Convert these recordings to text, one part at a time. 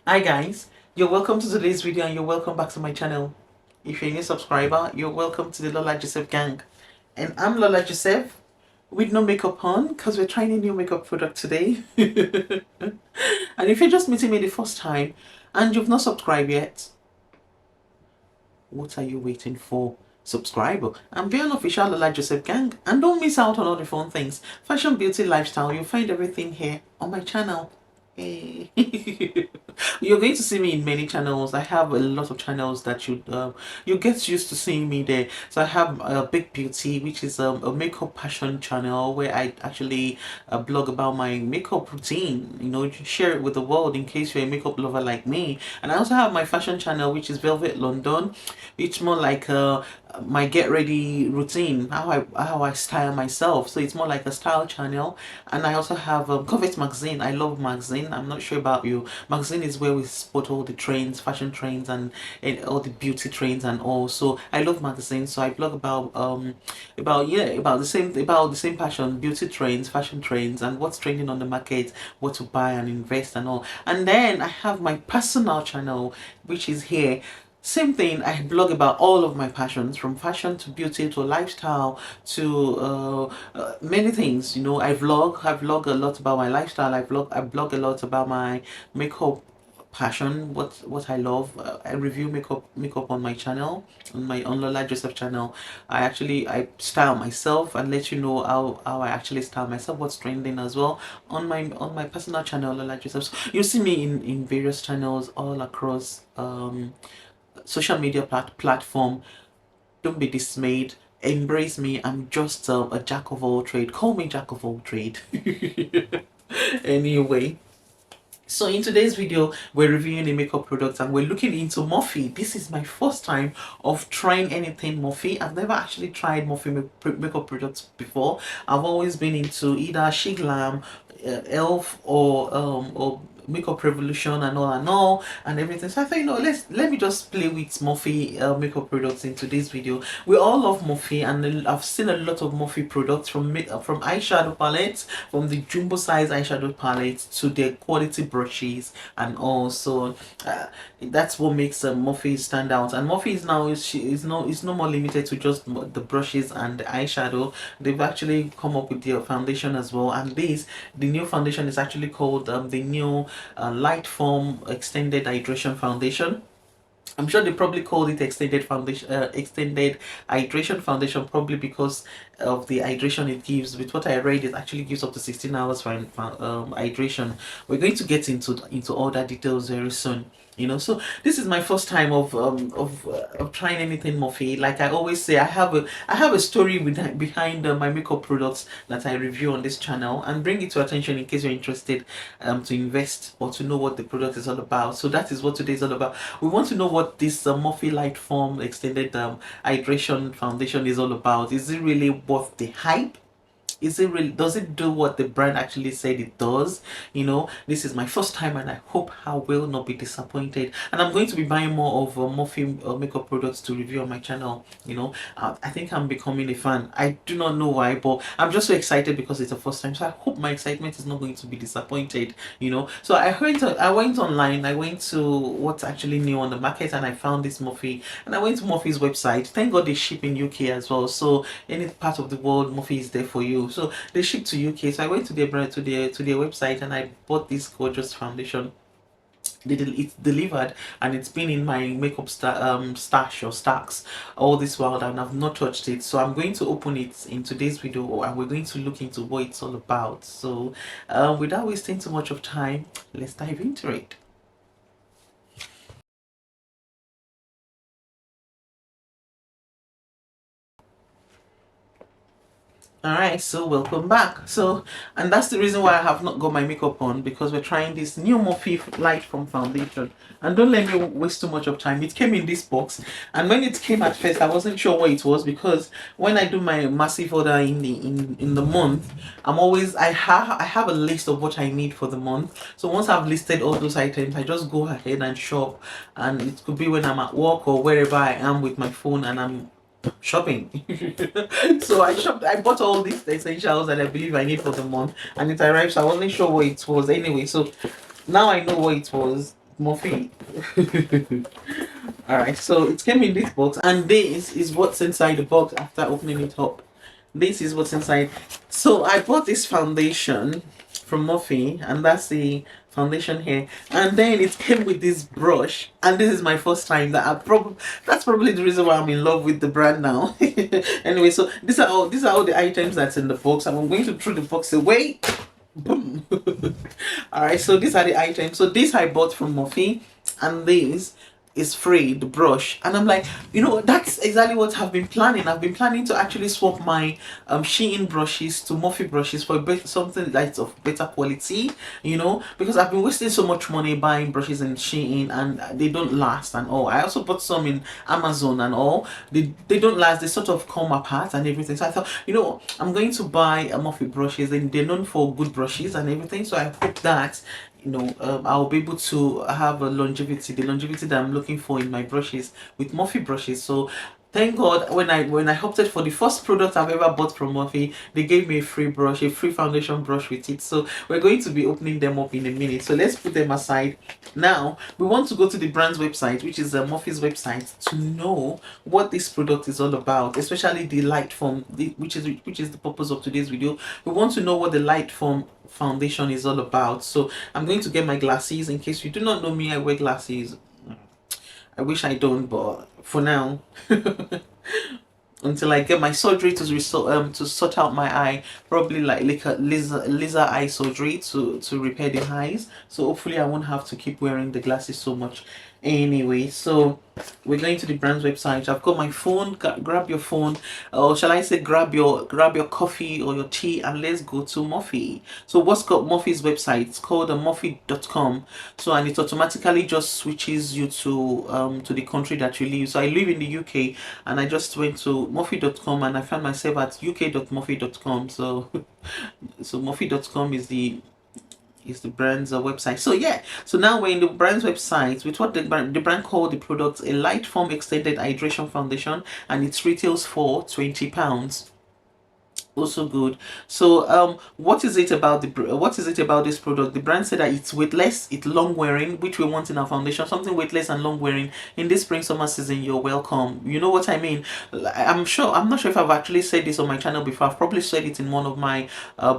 Hi guys, you're welcome to today's video and you're welcome back to my channel. If you're a new subscriber, you're welcome to the Lola Joseph gang. And I'm Lola Joseph with no makeup on because we're trying a new makeup product today. And if you're just meeting me the first time and you've not subscribed yet, what are you waiting for? Subscribe and be an official Lola Joseph gang and don't miss out on all the fun things. Fashion, beauty, lifestyle, you'll find everything here on my channel. Hey. You're going to see me in many channels. I have a lot of channels that you get used to seeing me there. So I have Big Beauty, which is a makeup passion channel where I actually blog about my makeup routine, you know, share it with the world in case you're a makeup lover like me. And I also have my fashion channel, which is Velvet London. It's more like my get ready routine, how I style myself. So it's more like a style channel. And I also have Covet magazine. I love magazine. I'm not sure about you. Magazine is where we spot all the trends, fashion trends, and all the beauty trends and all. So I love magazines. So I blog about the same passion, beauty trends, fashion trends, and what's trending on the market, what to buy and invest and all. And then I have my personal channel, which is here. Same thing, I blog about all of my passions, from fashion to beauty to lifestyle to many things. You know, I vlog a lot about my lifestyle. I blog a lot about my makeup passion, what I love. I review makeup on my channel, on Lola Joseph channel. I style myself and let you know how I actually style myself, what's trending as well on my personal channel, Lola Joseph. So you see me in various channels all across social media platform. Don't be dismayed, embrace me. I'm just a jack of all trade. Call me jack of all trade. Anyway, so in today's video we're reviewing a makeup product and we're looking into Morphe. This is my first time of trying anything Morphe. I've never actually tried Morphe makeup products before. I've always been into either She Glam, Elf, or Makeup Revolution and everything. So I thought, you know, let me just play with Morphe makeup products in today's video. We all love Morphe, and I've seen a lot of Morphe products from eyeshadow palettes, from the jumbo size eyeshadow palettes to their quality brushes, and also that's what makes Morphe stand out. And Morphe is no more limited to just the brushes and the eyeshadow. They've actually come up with their foundation as well, and the new foundation is actually called the new LIGHTFORM Extended Hydration Foundation. I'm sure they probably called it extended hydration foundation, probably because of the hydration it gives. With what I read, it actually gives up to 16 hours for hydration. We're going to get into all that details very soon. You know, so this is my first time of trying anything Morphe. Like I always say, I have a story behind my makeup products that I review on this channel and bring it to attention in case you're interested to invest or to know what the product is all about. So that is what today is all about. We want to know what this Morphe LIGHTFORM Extended Hydration Foundation is all about. Is it really worth the hype? Is it really, does it do what the brand actually said it does? You know, this is my first time and I hope I will not be disappointed. And I'm going to be buying more of Morphe makeup products to review on my channel. You know, I think I'm becoming a fan. I do not know why, but I'm just so excited because it's the first time. So I hope my excitement is not going to be disappointed. You know, so I went online. I went to what's actually new on the market and I found this Morphe, and I went to Morphe's website. Thank God they ship in UK as well. So any part of the world, Morphe is there for you. So they ship to UK. So I went to their brand, to their website, and I bought this gorgeous foundation. It's delivered and it's been in my makeup stash or stacks all this while, and I've not touched it. So I'm going to open it in today's video and we're going to look into what it's all about. So without wasting too much of time, let's dive into it. Alright, so welcome back. So, and that's the reason why I have not got my makeup on, because we're trying this new Morphe LIGHTFORM foundation. And don't let me waste too much of time. It came in this box, and when it came at first I wasn't sure what it was, because when I do my massive order in the month, I have a list of what I need for the month. So once I've listed all those items, I just go ahead and shop, and it could be when I'm at work or wherever I am with my phone and I'm shopping. So I bought all these essentials that I believe I need for the month, and it arrived. So I wasn't sure what it was anyway. So now I know what it was. Morphe. All right. So it came in this box, and this is what's inside the box after opening it up. This is what's inside. So I bought this foundation from Morphe, and that's the foundation here. And then it came with this brush, and this is my first time that that's probably the reason why I'm in love with the brand now. Anyway, so these are all the items that's in the box, and I'm going to throw the box away. Boom. All right, so these are the items. So this I bought from Morphe, and this is free, the brush. And I'm like, that's exactly what I've been planning. I've been planning to actually swap my Shein brushes to Morphe brushes for something that's of better quality, because I've been wasting so much money buying brushes in Shein, and they don't last and all. I also bought some in Amazon and all. They don't last. They sort of come apart and everything. So I thought, I'm going to buy Morphe brushes, and they're known for good brushes and everything. So I hope that I'll be able to have the longevity that I'm looking for in my brushes with Morphe brushes. So thank God, when I opted for the first product I've ever bought from Morphe, they gave me a free foundation brush with it. So we're going to be opening them up in a minute. So let's put them aside. Now we want to go to the brand's website, which is Morphe's website, to know what this product is all about, especially the Lightform, which is the purpose of today's video. We want to know what the Lightform foundation is all about. So I'm going to get my glasses. In case you do not know me, I wear glasses. I wish I don't, but for now, until I get my surgery to sort out my eye, probably like a laser eye surgery to repair the eyes. So hopefully I won't have to keep wearing the glasses so much. Anyway, so we're going to the brand's website. I've got my phone. Grab your phone, or shall I say grab your coffee or your tea, and let's go to Morphe. So what's called Morphe's website? It's called morphe.com. So, and it automatically just switches you to the country that you live. So I live in the UK, and I just went to morphe.com, and I found myself at uk.morphe.com. So so morphe.com is the brand's website. So yeah, so now we're in the brand's website with what the brand called the product a Lightform extended hydration foundation, and it retails for £20. Also good. So what is it about this product? The brand said that it's weightless, it's long wearing, which we want in our foundation, something weightless and long wearing. In this spring summer season, you're welcome. You know what I mean? I'm not sure if I've actually said this on my channel before. I've probably said it in one of my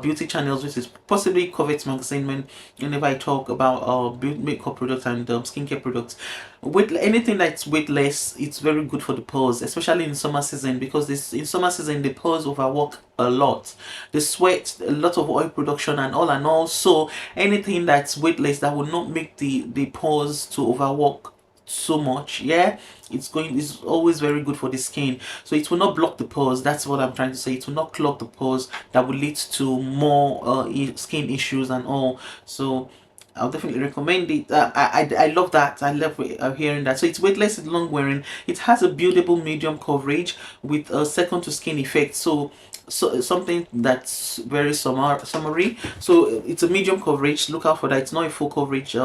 beauty channels, which is possibly Covet's magazine, whenever I talk about makeup products and skincare products. With anything that's weightless, it's very good for the pores, especially in summer season, because in summer season the pores overwork a lot. They sweat, a lot of oil production and all. So anything that's weightless that will not make the pores to overwork so much, it's always very good for the skin. So it will not block the pores. That's what I'm trying to say. It will not clog the pores that will lead to more skin issues and all. So I'll definitely recommend it. I love that. I love hearing that. So it's weightless, it's long wearing. It has a buildable medium coverage with a second to skin effect. So something that's very summary. So it's a medium coverage. Look out for that. It's not a full coverage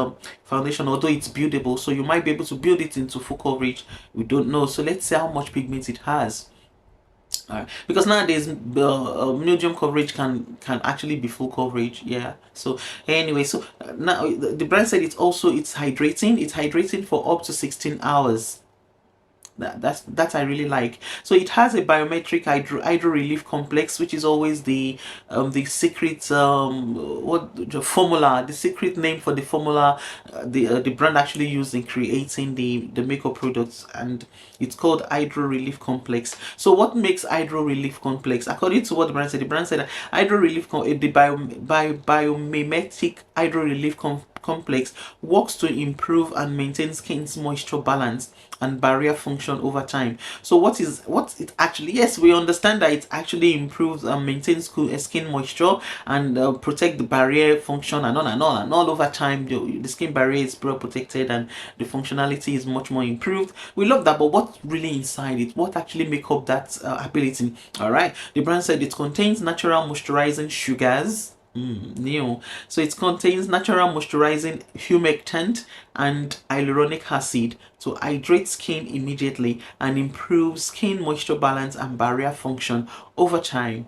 foundation, although it's buildable. So you might be able to build it into full coverage. We don't know. So let's see how much pigment it has. Because nowadays medium coverage can actually be full coverage. So anyway, so now the brand said it's hydrating for up to 16 hours. That I really like. So it has a biometric hydro relief complex, which is always the secret the formula, the secret name for the formula the brand actually used in creating the makeup products, and it's called hydro relief complex. So what makes hydro relief complex? According to what the brand said that hydro relief the biomimetic hydro relief complex works to improve and maintain skin's moisture balance and barrier function over time. So what it actually, yes, we understand that it actually improves and maintains skin moisture and protect the barrier function and all over time. The skin barrier is well protected and the functionality is much more improved. We love that, but what's really inside it? What actually make up that ability? All right, the brand said it contains natural moisturizing sugars. New. So it contains natural moisturizing humectant and hyaluronic acid to hydrate skin immediately and improve skin moisture balance and barrier function over time.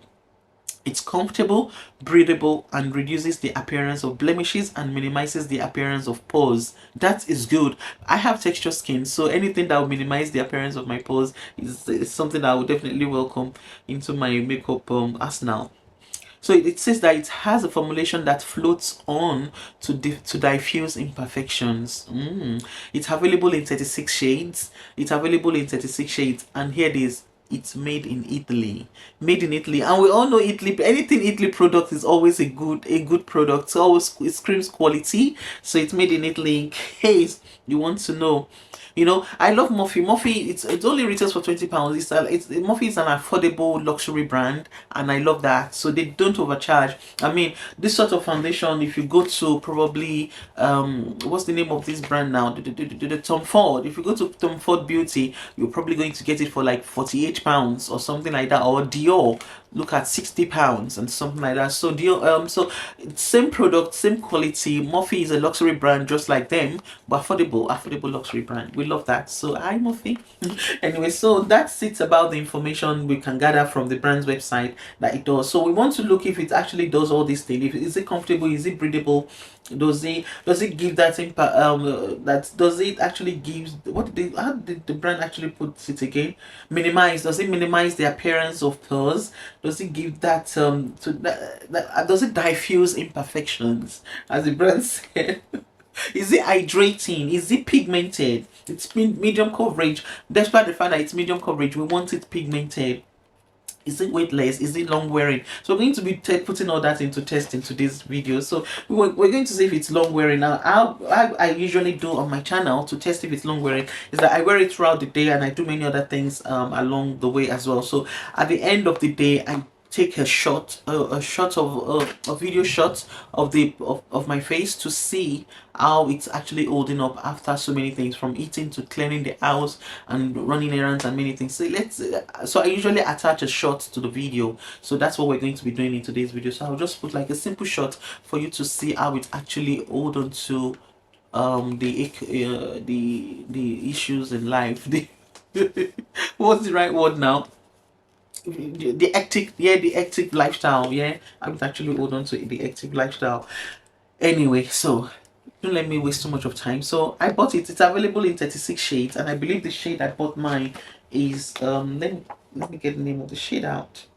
It's comfortable, breathable, and reduces the appearance of blemishes and minimizes the appearance of pores. That is good. I have texture skin, so anything that will minimize the appearance of my pores is something that I would definitely welcome into my makeup arsenal. So it says that it has a formulation that floats on to diffuse imperfections. It's available in 36 shades. It's available in 36 shades, and here it is. It's made in Italy. Made in Italy, and we all know Italy. Anything Italy product is always a good product. So always it screams quality. So it's made in Italy. In case you want to know. You know, I love MORPHE. MORPHE, it's only retails for £20. MORPHE is an affordable luxury brand, and I love that. So they don't overcharge. I mean, this sort of foundation, if you go to probably what's the name of this brand now? The Tom Ford. If you go to Tom Ford Beauty, you're probably going to get it for like £48 or something like that, or Dior. Look at £60 and something like that. So Dior, so same product, same quality. MORPHE is a luxury brand just like them, but affordable luxury brand. We love that. So hi MORPHE. Anyway, so that's it about the information we can gather from the brand's website that it does. So we want to look if it actually does all these things. If is it comfortable, is it breathable, does it give that impact, that does it actually gives, what did how did the brand actually put it again? Minimize, does it minimize the appearance of pores? Does it give that does it diffuse imperfections, as the brand said? Is it hydrating? Is it pigmented? It's medium coverage. Despite the fact that it's medium coverage, we want it pigmented. Is it weightless? Is it long wearing? So we're going to be putting all that into test into this video. So we're going to see if it's long wearing. Now I usually do on my channel to test if it's long wearing is that I wear it throughout the day, and I do many other things along the way as well. So at the end of the day, I take a shot of a video shot of of my face to see how it's actually holding up after so many things, from eating to cleaning the house and running errands and many things. So so I usually attach a shot to the video, so that's what we're going to be doing in today's video. So I'll just put like a simple shot for you to see how it actually hold on to the issues in life. The what's the right word now? The hectic lifestyle. Yeah, I would actually hold on to the hectic lifestyle. Anyway, so don't let me waste too much of time. So I bought it. It's available in 36 shades, and I believe the shade I bought mine is let me get the name of the shade out.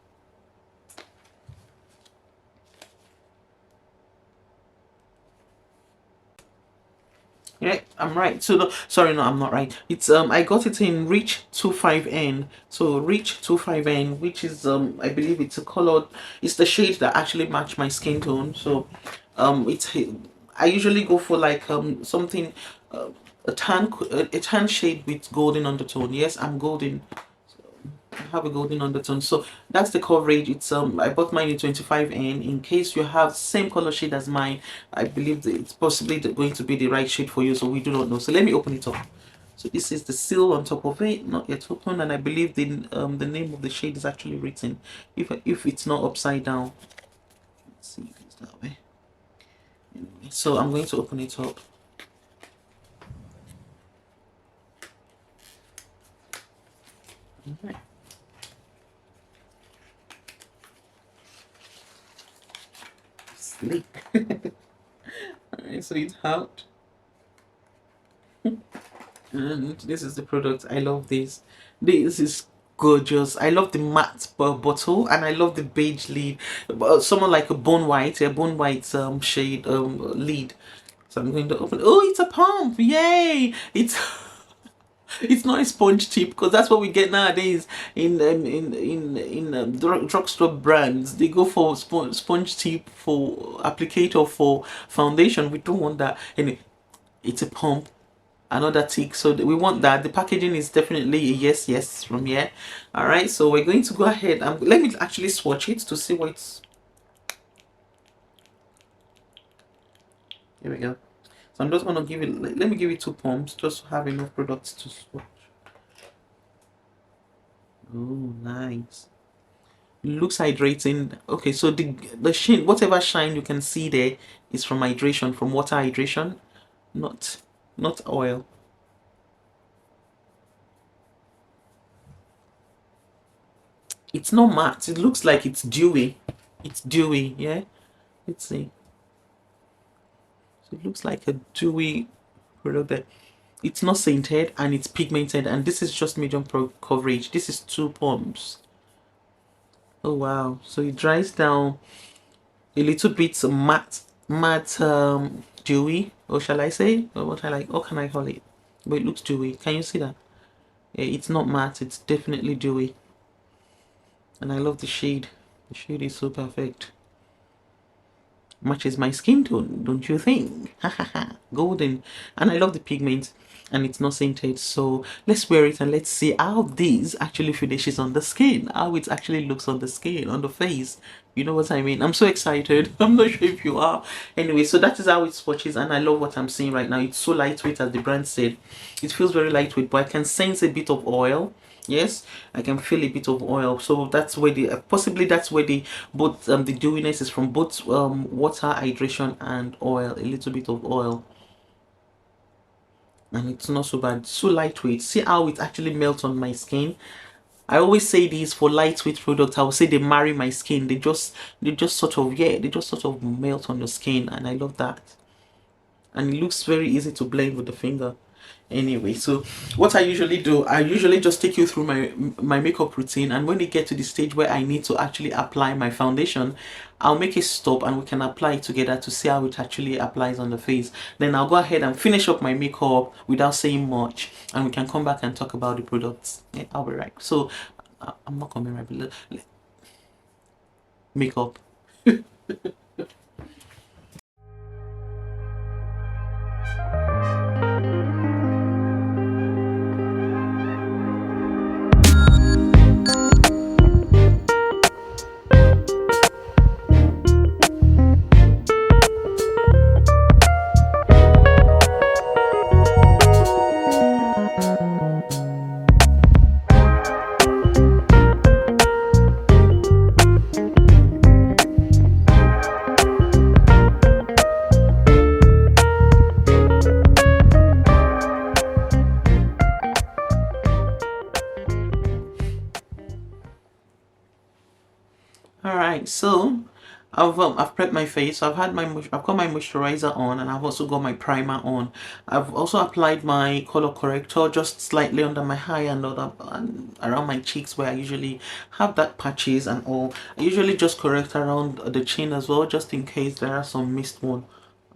Yeah, I'm right. So sorry, no, I'm not right. It's I got it in Reach 25N. So Reach 25N, which is I believe it's a colored. It's the shade that actually match my skin tone. So it's I usually go for like something a tan shade with golden undertone. Yes, I'm golden. I have a golden undertone, so that's the coverage. It's I bought mine in 25N. In case you have same color shade as mine, I believe that it's possibly going to be the right shade for you, so we do not know. So let me open it up. So this is the seal on top of it, not yet open, and I believe the name of the shade is actually written, if it's not upside down. Let's see if it's that way. Anyway, so I'm going to open it up. All right. Sleep. Alright, so it's out. And this is the product. I love this. This is gorgeous. I love the matte bottle, and I love the beige lid. Someone like a bone white shade lid. So I'm going to open. Oh, it's a pump! Yay! It's it's not a sponge tip, because that's what we get nowadays in drugstore brands. They go for sponge tip for applicator for foundation. We don't want that. And it's a pump, another tick, so we want that. The packaging is definitely a yes from here. All right, so we're going to go ahead and let me actually swatch it to see what's. Here we go. So I'm just going to give it, let me give it 2 pumps just to have enough products to swatch. Oh, nice. Looks hydrating. Okay, so the shine, whatever shine you can see there is from hydration, from water hydration, not not oil. It's not matte. It looks like it's dewy. It's dewy, yeah. Let's see. So it looks like a dewy product there. It's not scented and it's pigmented, and this is just medium pro coverage. This is 2 pumps. Oh wow. So it dries down a little bit matte dewy, or shall I say? Or what can I call it? But it looks dewy. Can you see that? Yeah, it's not matte, it's definitely dewy. And I love the shade. The shade is so perfect. Matches my skin tone, don't you think? Golden. And I love the pigment, and it's not scented. So let's wear it and let's see how this actually finishes on the skin, how it actually looks on the skin, on the face. You know what I mean? I'm so excited. I'm not sure if you are. Anyway, so that is how it swatches, and I love what I'm seeing right now. It's so lightweight, as the brand said. It feels very lightweight, but I can sense a bit of oil. Yes, I can feel a bit of oil. So that's where the possibly that's where the both the dewiness is from, both water, hydration, and oil. A little bit of oil, and it's not so bad. So lightweight. See how it actually melts on my skin. I always say this for lightweight products. I will say they marry my skin. They just sort of, yeah, they just sort of melt on your skin, and I love that. And it looks very easy to blend with the finger. Anyway, so what I usually do, I usually just take you through my makeup routine, and when they get to the stage where I need to actually apply my foundation, I'll make a stop and we can apply it together to see how it actually applies on the face. Then I'll go ahead and finish up my makeup without saying much, and we can come back and talk about the products. Yeah, I'll be right. So I'm not coming right, but makeup. All right, so I've prepped my face. So I've got my moisturizer on, and I've also got my primer on. I've also applied my color corrector just slightly under my eye and other and around my cheeks where I usually have that patches and all. I usually just correct around the chin as well, just in case there are some missed one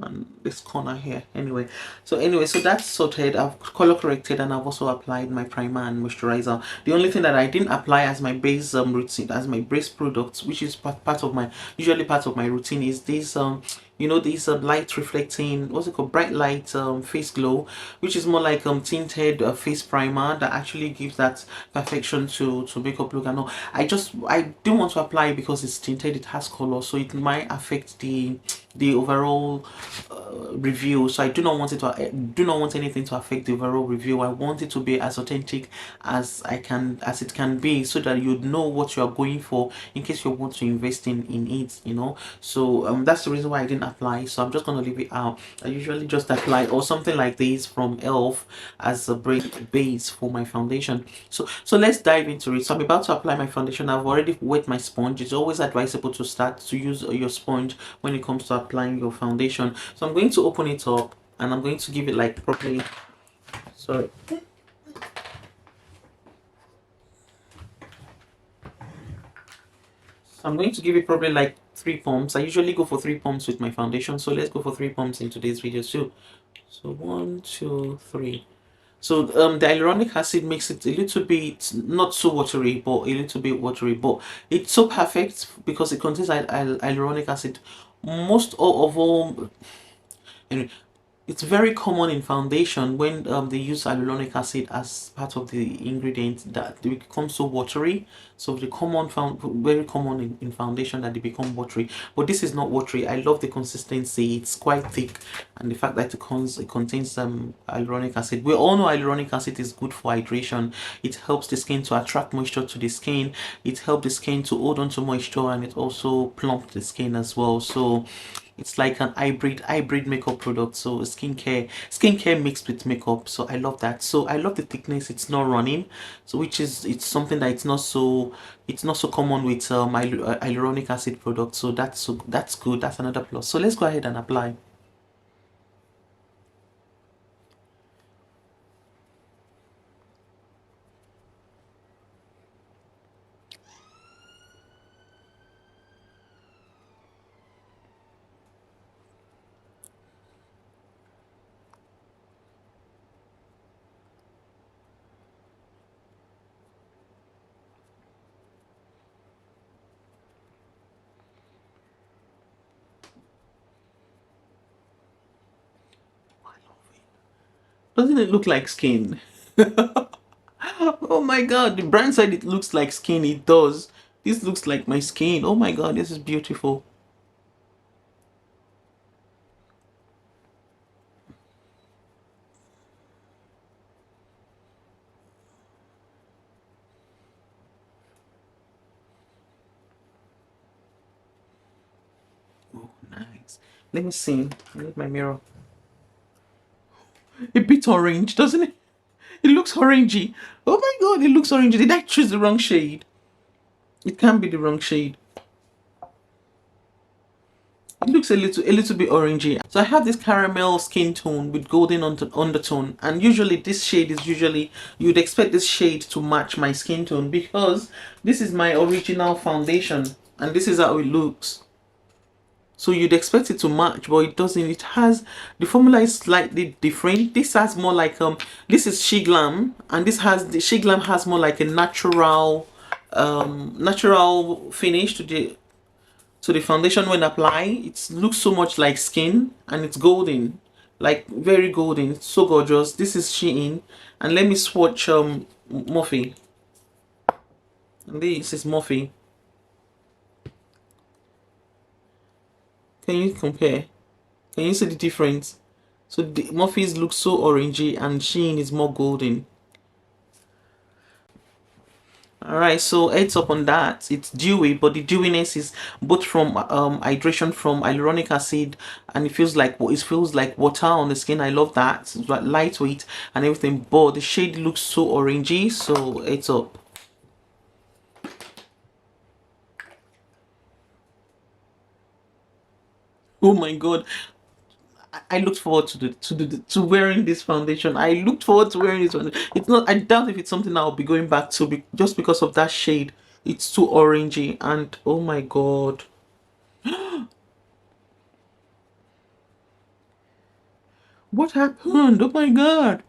on this corner here. Anyway, so that's sorted. I've color corrected, and I've also applied my primer and moisturizer. The only thing that I didn't apply as my base routine, as my base products, which is part of my usually part of my routine, is this these light reflecting, what's it called, bright light face glow, which is more like tinted face primer that actually gives that perfection to makeup look. And all, I do want to apply it because it's tinted, it has color, so it might affect the overall review. So I do not want do not want anything to affect the overall review. I want it to be as authentic as it can be, so that you know what you are going for in case you want to invest in it, so that's the reason why I didn't apply. So I'm just going to leave it out. I usually just apply or something like this from elf as a base for my foundation. So let's dive into it. So I'm about to apply my foundation. I've already wet my sponge. It's always advisable to start to use your sponge when it comes to applying your foundation. So I'm going to open it up, and I'm going to give it like properly, sorry, so I'm going to give it probably like 3 pumps. I usually go for 3 pumps with my foundation, so let's go for 3 pumps in today's video too. So 1, 2, 3. So the hyaluronic acid makes it a little bit not so watery, but a little bit watery. But it's so perfect because it contains hyaluronic acid. Most of all, anyway, it's very common in foundation when they use hyaluronic acid as part of the ingredient that they become so watery. So the common found very common in foundation that they become watery. But this is not watery. I love the consistency. It's quite thick, and the fact that it contains hyaluronic acid. We all know hyaluronic acid is good for hydration. It helps the skin to attract moisture to the skin. It helps the skin to hold on to moisture, and it also plump the skin as well. So it's like an hybrid makeup product. So skincare mixed with makeup. So I love that. So I love the thickness. It's not running, so which is, it's something that it's not so common with hyaluronic acid products. So that's good. That's another plus. So let's go ahead and apply. Doesn't it look like skin? Oh my god, the brand said it looks like skin. It does. This looks like my skin. Oh my god, this is beautiful. Oh, nice. Let me see. I need my mirror. A bit orange, doesn't it? It looks orangey. Oh my god, it looks orangey. Did I choose the wrong shade? It can't be the wrong shade. It looks a little bit orangey. So I have this caramel skin tone with golden undertone, and usually this shade is usually, you'd expect this shade to match my skin tone because this is my original foundation and this is how it looks. So you'd expect it to match, but it doesn't. It has, the formula is slightly different. This has more like this is She Glam, and this has, the She Glam has more like a natural finish to the foundation. When applied, it looks so much like skin, and it's golden, like very golden. It's so gorgeous. This is Shein, and let me swatch Morphe, and this is Morphe. Can you compare? Can you see the difference? So the Morphe's look so orangey and Shein is more golden. Alright, so heads up on that. It's dewy, but the dewiness is both from hydration from hyaluronic acid, and it feels like water on the skin. I love that. It's like lightweight and everything, but the shade looks so orangey, so heads up. Oh my god, I looked forward to wearing this foundation. I looked forward to wearing this one. It's not. I doubt if it's something I'll be going back to just because of that shade. It's too orangey, and oh my god, what happened? Oh my god.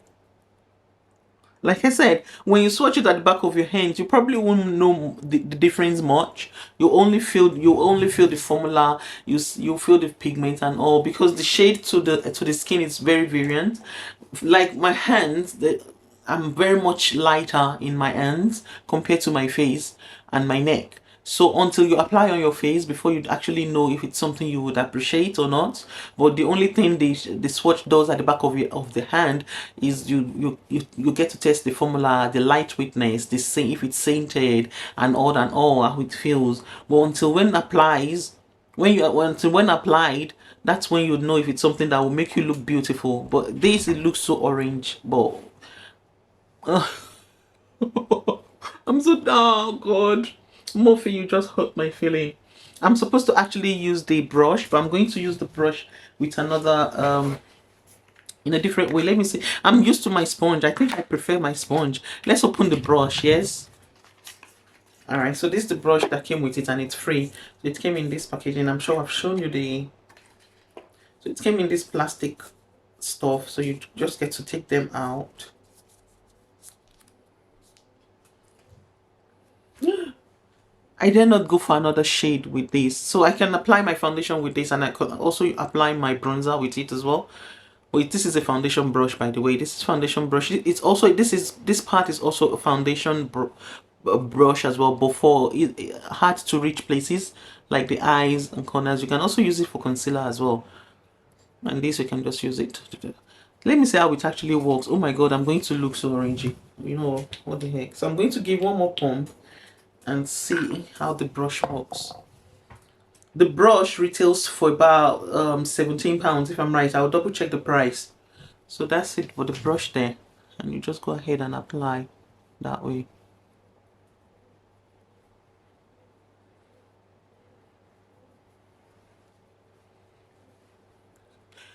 Like I said, when you swatch it at the back of your hands, you probably won't know the difference much. You only feel the formula. You feel the pigment and all, because the shade to the skin is very variant. Like my hands, I'm very much lighter in my hands compared to my face and my neck. So until you apply on your face, before you actually know if it's something you would appreciate or not. But the only thing the swatch does at the back of the hand is you get to test the formula, the lightweightness, the same, if it's scented and all how it feels. But until when applies, until when applied, that's when you know if it's something that will make you look beautiful. But this, it looks so orange, but I'm so down, God. Morphe, you just hurt my feeling. I'm supposed to actually use the brush, but I'm going to use the brush with another in a different way. Let me see. I'm used to my sponge. I think I prefer my sponge. Let's open the brush. Yes. All right. So this is the brush that came with it, and it's free. So it came in this packaging. I'm sure I've shown you the. So it came in this plastic stuff. So you just get to take them out. I dare not go for another shade with this. So I can apply my foundation with this, and I could also apply my bronzer with it as well. Wait, this is a foundation brush, by the way. This is foundation brush. It's also, this part is also a foundation brush as well, but for hard to reach places like the eyes and corners. You can also use it for concealer as well. And this, you can just use it. Let me see how it actually works. Oh my god, I'm going to look so orangey. You know what the heck? So I'm going to give one more pump and see how the brush works. The brush retails for about £17 if I'm right. I'll double check the price. So that's it for the brush there, and you just go ahead and apply that way.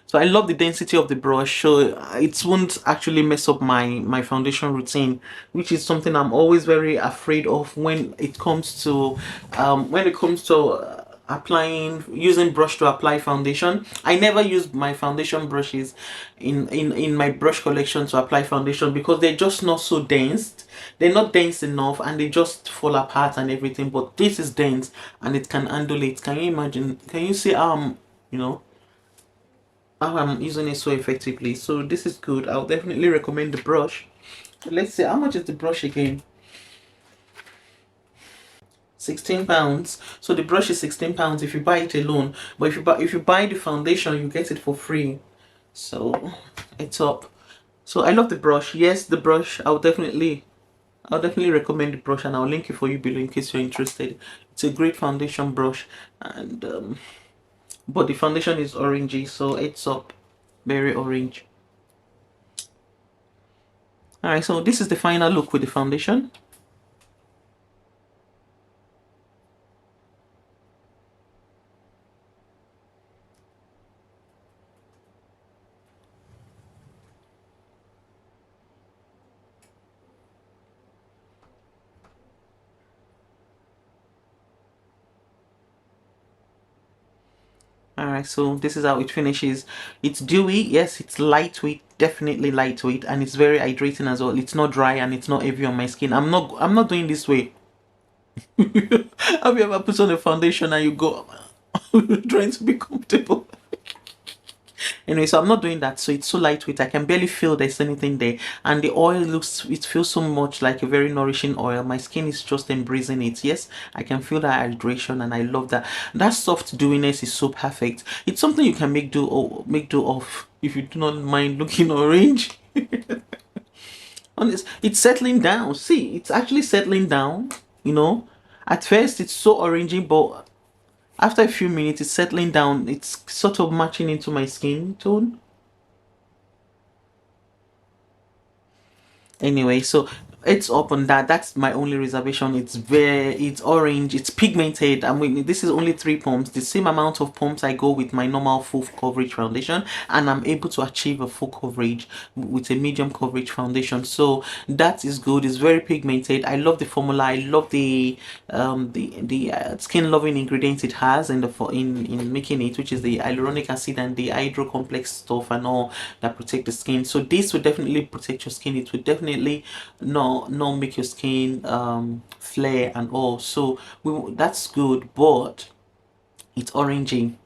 So I love the density of the brush, so it won't actually mess up my foundation routine, which is something I'm always very afraid of when it comes to applying, using brush to apply foundation. I never use my foundation brushes in my brush collection to apply foundation because they're just not so dense. They're not dense enough and they just fall apart and everything. But this is dense and it can handle it. Can you imagine? Can you see you know how I'm using it so effectively? So this is good. I'll definitely recommend the brush. Let's see, how much is the brush again? £16. So the brush is £16 if you buy it alone, but if you buy the foundation, you get it for free. So it's up. So I love the brush. Yes, the brush, I'll definitely recommend the brush, and I'll link it for you below in case you're interested. It's a great foundation brush, and but the foundation is orangey, so it's up, very orange. All right, so this is the final look with the foundation. Alright, so this is how it finishes. It's dewy, yes, it's lightweight, definitely lightweight, and it's very hydrating as well. It's not dry and it's not heavy on my skin. I'm not doing this way. Have you ever put on a foundation and you go trying to be comfortable? Anyway, so I'm not doing that. So it's so lightweight, I can barely feel there's anything there. And the oil it feels so much like a very nourishing oil. My skin is just embracing it. Yes, I can feel that hydration, and I love that. That soft dewiness is so perfect. It's something you can make do of if you do not mind looking orange. Honest, it's settling down. See, it's actually settling down. You know, at first it's so orangey, but after a few minutes, it's settling down. It's sort of matching into my skin tone. Anyway, so it's up on that. That's my only reservation. It's orange, it's pigmented. I mean, this is only 3 pumps, the same amount of pumps I go with my normal full coverage foundation, and I'm able to achieve a full coverage with a medium coverage foundation. So that is good. It's very pigmented. I love the formula. I love the skin loving ingredients it has in in making it, which is the hyaluronic acid and the hydro complex stuff and all that protect the skin. So this will definitely protect your skin. It will definitely not make your skin flare and all. So that's good, but it's orangey.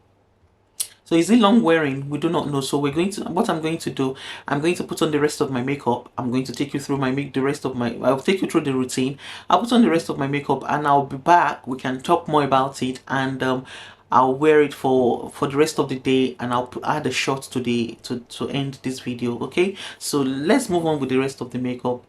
So is it long wearing? We do not know. So we're going to, what I'm going to do, I'm going to put on the rest of my makeup. I'm going to take you through I'll take you through the routine. I'll put on the rest of my makeup and I'll be back. We can talk more about it, and I'll wear it for the rest of the day, and I'll add a shot to to end this video. Okay, so let's move on with the rest of the makeup.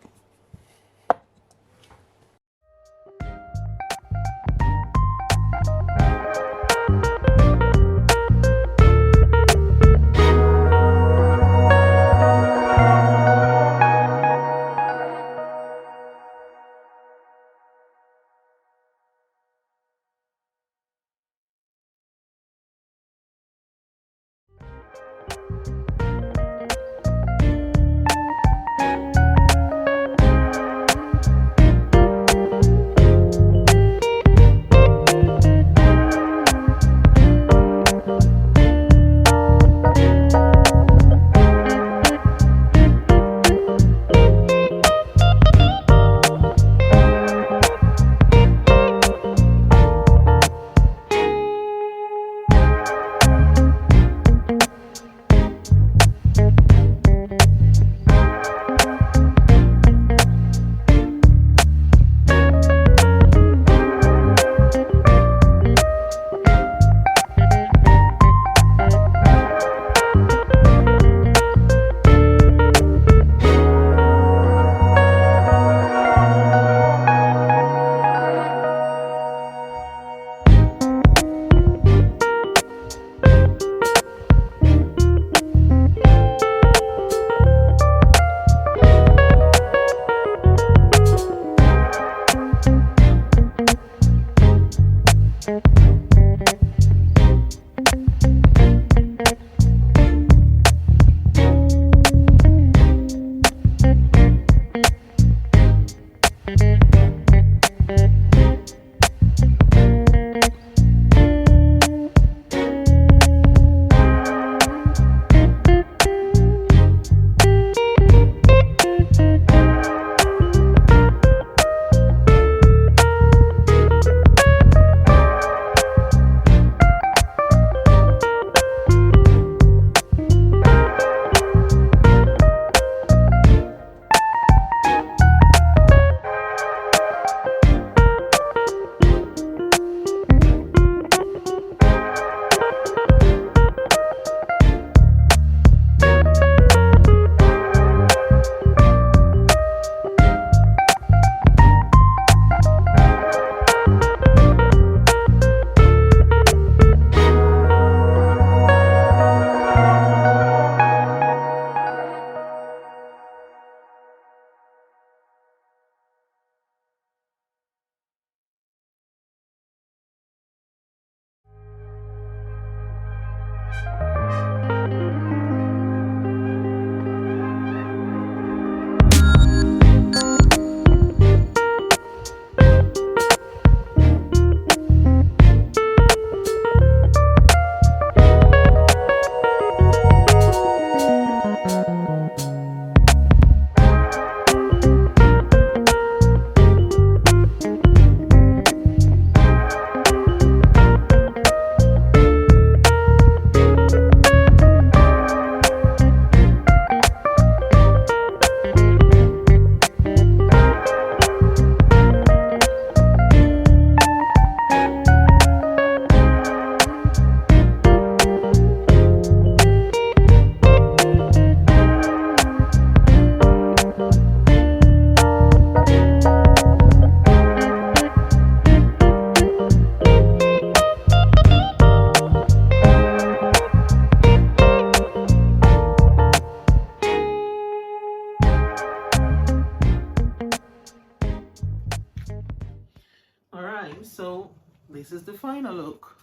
is the final look,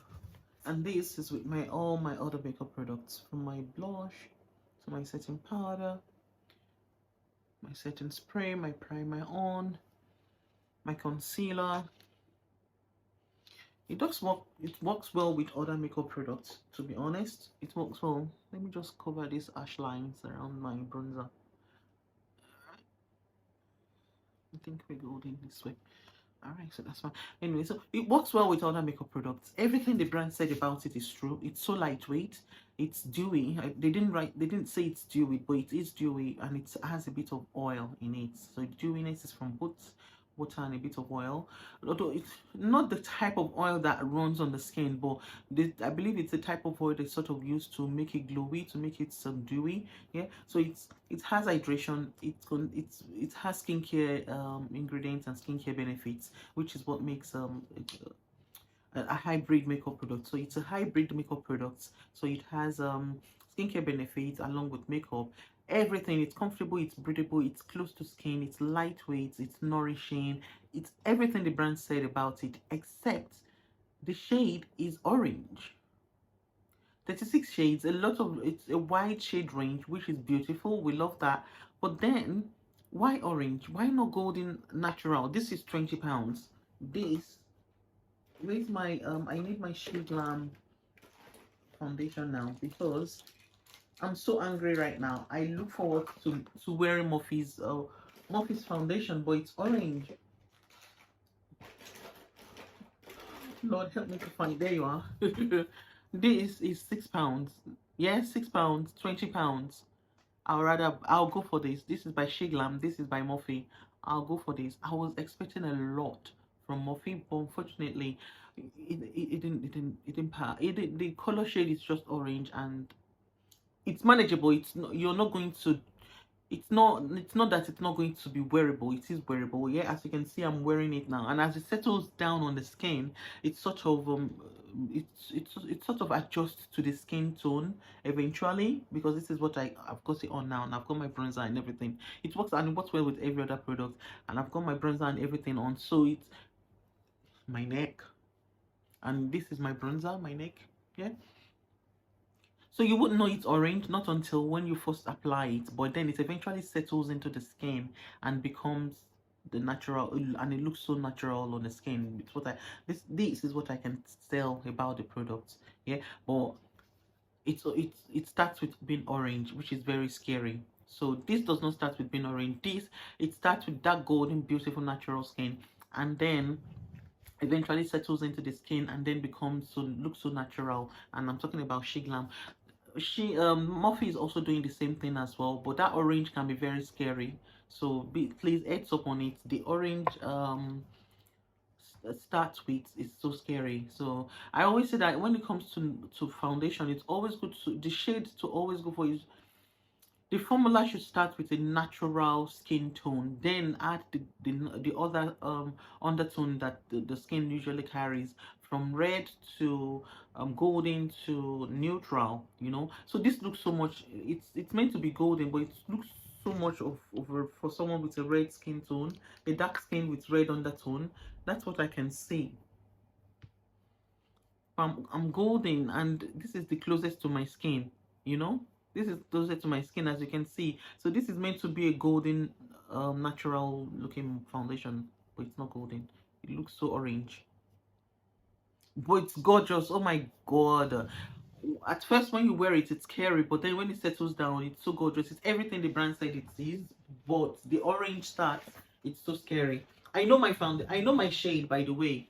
and this is with all my other makeup products, from my blush to my setting powder, my setting spray, my primer on, my concealer. It does work. It works well with other makeup products, to be honest. It works well. Let me just cover these ash lines around my bronzer. I think we're golden this way. Alright, so that's fine. Anyway, so it works well with other makeup products. Everything the brand said about it is true. It's so lightweight. It's dewy. They didn't say it's dewy, but it is dewy, and it has a bit of oil in it. So dewiness is from both water and a bit of oil. Although it's not the type of oil that runs on the skin, but I believe it's a type of oil they sort of use to make it glowy, to make it some dewy. Yeah, so it has hydration, it has skincare ingredients and skincare benefits, which is what makes a hybrid makeup product. So it's a hybrid makeup product, so it has skincare benefits along with makeup. Everything, it's comfortable, it's breathable, it's close to skin, it's lightweight, it's nourishing, it's everything the brand said about it, except the shade is orange. 36 shades, it's a wide shade range, which is beautiful. We love that. But then why orange? Why not golden natural? This is £20. Where's my I need my She Glam foundation now, because I'm so angry right now. I look forward to wearing Morphe's foundation, but it's orange. Lord help me to find. There you are. This is £6. Yes, £6, £20. I'll go for this. This is by She Glam. This is by Morphe. I'll go for this. I was expecting a lot from Morphe, but unfortunately, it didn't pass. The color shade is just orange, and it's manageable. It's not, you're not going to, it's not that it's not going to be wearable. It is wearable. Yeah, as you can see, I'm wearing it now, and as it settles down on the skin, it's sort of it sort of adjusts to the skin tone eventually, because this is what I've got it on now, and I've got my bronzer and everything. It works, and it works well with every other product, and I've got my bronzer and everything on. So it's my neck, and this is my bronzer, my neck. Yeah, so you wouldn't know it's orange not until when you first apply it, but then it eventually settles into the skin and becomes the natural, and it looks so natural on the skin. It's what this is what I can tell about the product. Yeah, but it starts with being orange, which is very scary. So this does not start with being orange. It starts with that golden, beautiful, natural skin, and then eventually settles into the skin and then looks so natural. And I'm talking about She Glam. Morphe is also doing the same thing as well, but that orange can be very scary. So please heads up on it. The orange starts with is so scary. So I always say that when it comes to foundation, it's always good to the shades to always go for is the formula should start with a natural skin tone, then add the other undertone that the skin usually carries, from red to golden to neutral, you know. So this looks so much, it's meant to be golden, but it looks so much of for someone with a red skin tone, a dark skin with red undertone. That's what I can see. I'm golden, and this is the closest to my skin, you know. This is closer to my skin, as you can see. So this is meant to be a golden natural looking foundation, but it's not golden. It looks so orange, but it's gorgeous. Oh my god, at first when you wear it, it's scary, but then when it settles down, it's so gorgeous. It's everything the brand said it is, but the orange starts, it's so scary. I know my shade, by the way.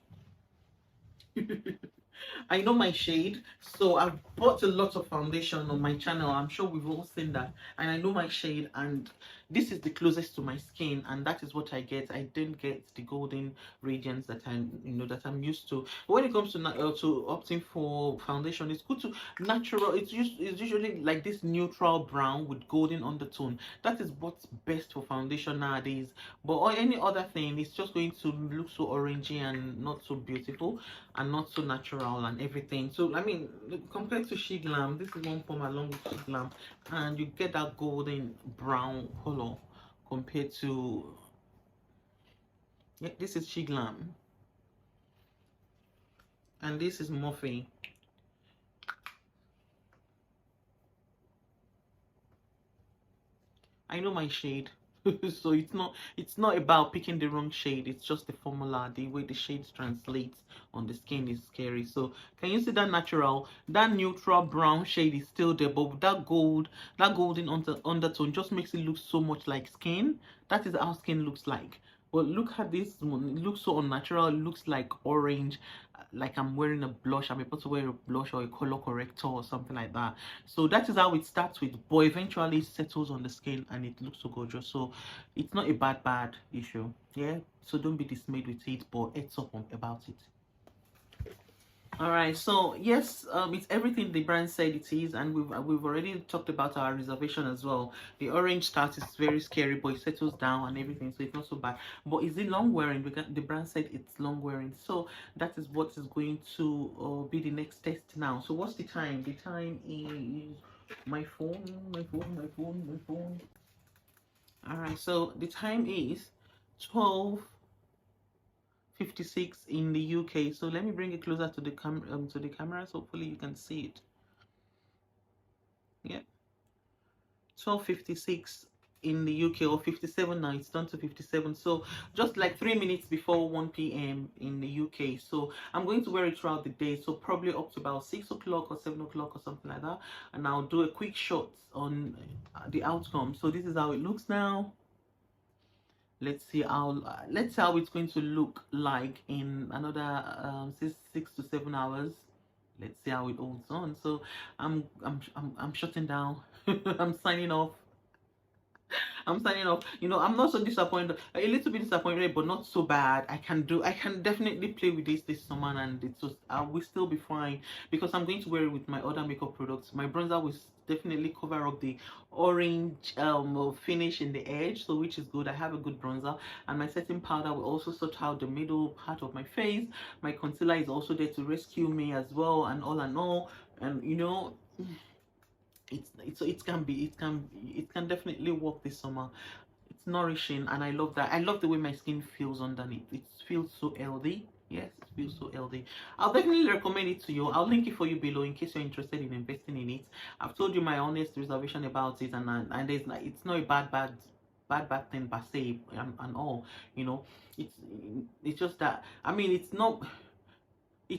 I know my shade, so I've bought a lot of foundation on my channel. I'm sure we've all seen that, and I know my shade, and this is the closest to my skin, and that is what I get. I didn't get the golden radiance that I'm used to. But when it comes to opting for foundation, it's good to natural. It's usually like this neutral brown with golden undertone. That is what's best for foundation nowadays. But any other thing, it's just going to look so orangey and not so beautiful and not so natural and everything. So I mean, compared to She Glam, this is one form along with She Glam, and you get that golden brown color compared to this is She Glam. and this is MORPHE. I know my shade. So it's not about picking the wrong shade, it's just the formula. The way the shades translates on the skin is scary. So can you see that natural, that neutral brown shade is still there, but that golden undertone just makes it look so much like skin. That is how skin looks like. But look at this one, it looks so unnatural. It looks like orange, like I'm wearing a blush. I'm about to wear a blush or a color corrector or something like that. So that is how it starts with, but eventually it settles on the skin and it looks so gorgeous. So it's not a bad issue. Yeah. So don't be dismayed with it, but heads up about it. All right, so yes, it's everything the brand said it is, and we've already talked about our reservation as well. The orange start is very scary, but it settles down and everything, so it's not so bad. But is it long wearing? Because the brand said it's long wearing, so that is what is going to be the next test now. So what's the time? The time is my phone. All right, so the time is 12:56 in the UK. So let me bring it closer to the camera, so hopefully you can see it. Yeah, 12:56 in the UK, or 57 now. It's done to 57. So just like 3 minutes before 1 p.m. in the UK. So I'm going to wear it throughout the day. So probably up to about 6 o'clock or 7 o'clock or something like that. And I'll do a quick shot on the outcome. So this is how it looks now. Let's see how it's going to look like in another 6 to 7 hours. Let's see how it holds on. So I'm shutting down. I'm signing off. I'm signing off. You know, I'm not so disappointed. A little bit disappointed, but not so bad. I can definitely play with this summer, and it's just I will still be fine because I'm going to wear it with my other makeup products. My bronzer will definitely cover up the orange finish in the edge, so which is good. I have a good bronzer, and my setting powder will also sort out the middle part of my face. My concealer is also there to rescue me as well, and all and all. And you know, it can definitely work this summer. It's nourishing, and I love that. I love the way my skin feels underneath. It feels so healthy. Yes, it feels so healthy. I'll definitely recommend it to you. I'll link it for you below in case you're interested in investing in it. I've told you my honest reservation about it, and there's like, it's not a bad thing per se, and all, you know. It's just that, I mean, it's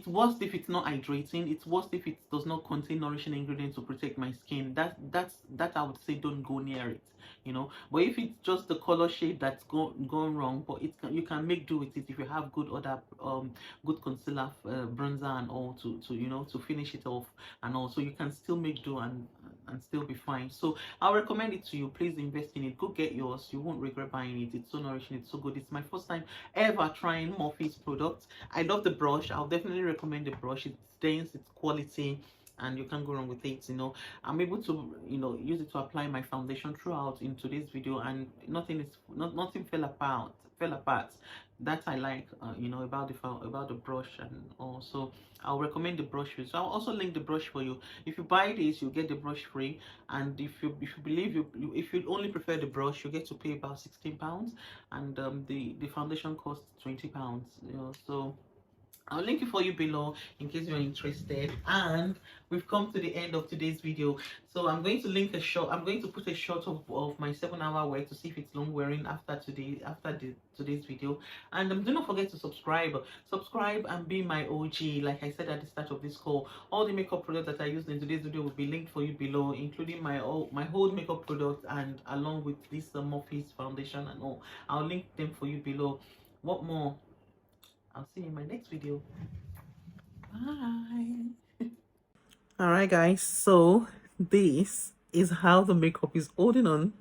worse if it's not hydrating. It's worse if it does not contain nourishing ingredients to protect my skin. That I would say don't go near it, you know. But if it's just the color shade that's gone wrong, but you can make do with it if you have good other good concealer, bronzer and all to you know, to finish it off, and also you can still make do and still be fine. So I'll recommend it to you. Please invest in it. Go get yours. You won't regret buying it. It's so nourishing. It's so good. It's my first time ever trying Morphe's products. I love the brush. I'll definitely recommend the brush. It's dense, it's quality, and you can't go wrong with it. You know, I'm able to, you know, use it to apply my foundation throughout in today's video, and nothing fell apart. That I like, you know, about the brush. And also I'll recommend the brush for you. So I'll also link the brush for you. If you buy this, you get the brush free, and if you believe if you only prefer the brush, you get to pay about £16, and the foundation costs £20, you know. So I'll link it for you below in case you're interested. And we've come to the end of today's video. So I'm going to link a shot. I'm going to put a shot of my 7-hour wear to see if it's long wearing after today's video. And do not forget to subscribe. Subscribe and be my OG. Like I said at the start of this call, all the makeup products that I used in today's video will be linked for you below, including my whole makeup product, and along with this Morphe's foundation and all. I'll link them for you below. What more? I'll see you in my next video. Bye. Alright guys, so this is how the makeup is holding on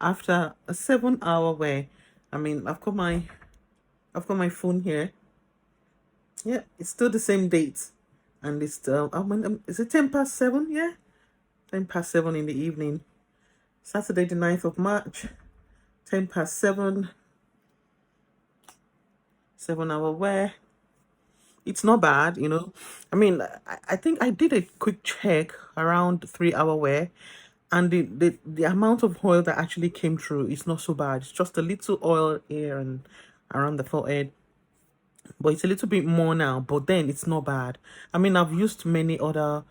after a 7-hour wear. I mean, I've got my phone here. Yeah, it's still the same date, and it's still is it 7:10? Yeah, 7:10 in the evening, Saturday the 9th of March, 7:10. 7-hour wear. It's not bad, you know. I mean, I think I did a quick check around 3-hour wear, and the amount of oil that actually came through is not so bad. It's just a little oil here and around the forehead, but it's a little bit more now, but then it's not bad. I mean, I've used many other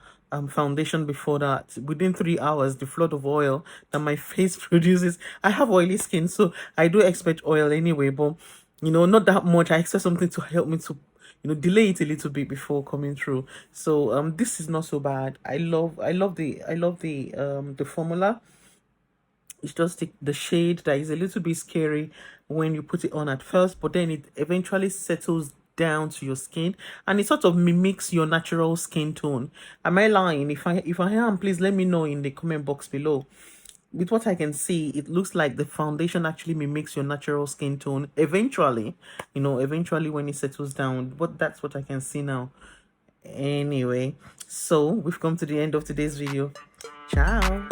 foundation before that. Within 3 hours, the flood of oil that my face produces. I have oily skin, so I do expect oil anyway, but you know, not that much. I expect something to help me to, you know, delay it a little bit before coming through. So this is not so bad. I love the formula. It's just the shade that is a little bit scary when you put it on at first, but then it eventually settles down to your skin and it sort of mimics your natural skin tone. Am I lying? If I am, please let me know in the comment box below. With what I can see, it looks like the foundation actually mimics your natural skin tone eventually, you know, eventually when it settles down. But that's what I can see now. Anyway, so we've come to the end of today's video. Ciao.